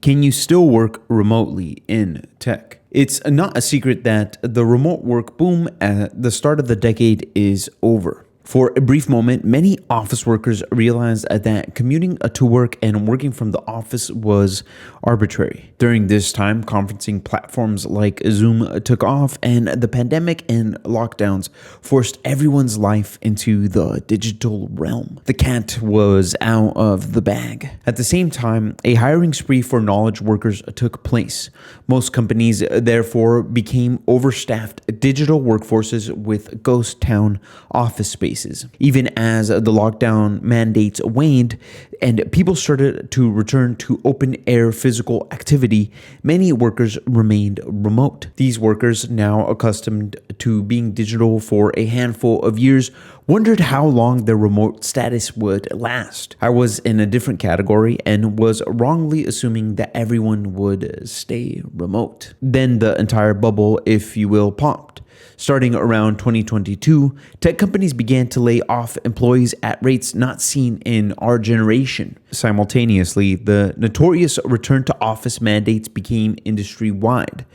Can you still work remotely in tech? It's not a secret that the remote work boom at the start of the decade is over. For a brief moment, many office workers realized that commuting to work and working from the office was arbitrary. During this time, conferencing platforms like Zoom took off, and the pandemic and lockdowns forced everyone's life into the digital realm. The cat was out of the bag. At the same time, a hiring spree for knowledge workers took place. Most companies, therefore, became overstaffed digital workforces with ghost town office spaces. Even as the lockdown mandates waned and people started to return to open air physical activity, many workers remained remote. These workers, now accustomed to being digital for a handful of years, wondered how long their remote status would last. I was in a different category and was wrongly assuming that everyone would stay remote. Then the entire bubble, if you will, popped. Starting around 2022, tech companies began to lay off employees at rates not seen in our generation. Simultaneously, the notorious return to office mandates became industry-wide.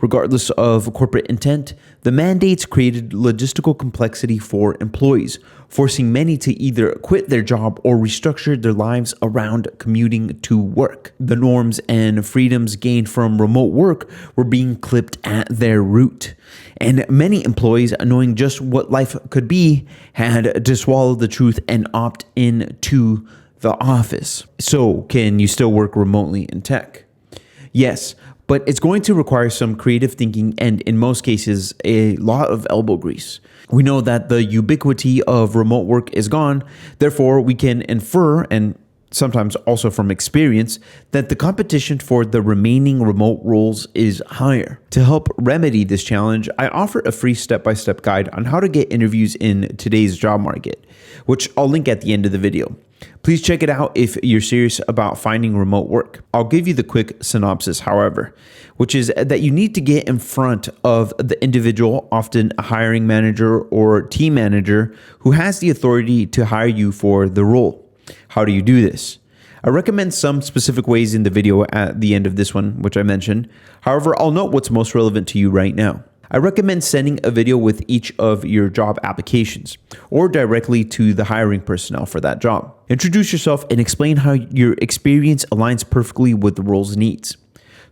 Regardless of corporate intent, the mandates created logistical complexity for employees, forcing many to either quit their job or restructure their lives around commuting to work. The norms and freedoms gained from remote work were being clipped at their root, and many employees, knowing just what life could be, had to swallow the truth and opt into the office. So, can you still work remotely in tech? Yes, but it's going to require some creative thinking and, in most cases, a lot of elbow grease. We know that the ubiquity of remote work is gone, therefore we can infer, and sometimes also from experience, that the competition for the remaining remote roles is higher. To help remedy this challenge, I offer a free step-by-step guide on how to get interviews in today's job market, which I'll link at the end of the video. Please check it out if you're serious about finding remote work. I'll give you the quick synopsis, however, which is that you need to get in front of the individual, often a hiring manager or team manager, who has the authority to hire you for the role. How do you do this? I recommend some specific ways in the video at the end of this one, which I mentioned. However, I'll note what's most relevant to you right now. I recommend sending a video with each of your job applications or directly to the hiring personnel for that job. Introduce yourself and explain how your experience aligns perfectly with the role's needs.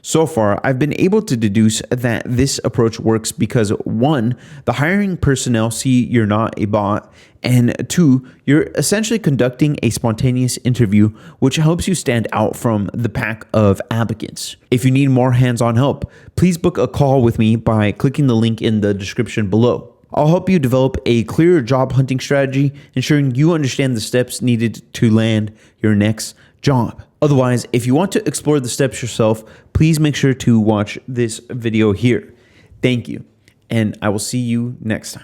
So far, I've been able to deduce that this approach works because 1, the hiring personnel see you're not a bot, and 2, you're essentially conducting a spontaneous interview, which helps you stand out from the pack of applicants. If you need more hands-on help, please book a call with me by clicking the link in the description below. I'll help you develop a clear job hunting strategy, ensuring you understand the steps needed to land your next job. Otherwise, if you want to explore the steps yourself, please make sure to watch this video here. Thank you, and I will see you next time.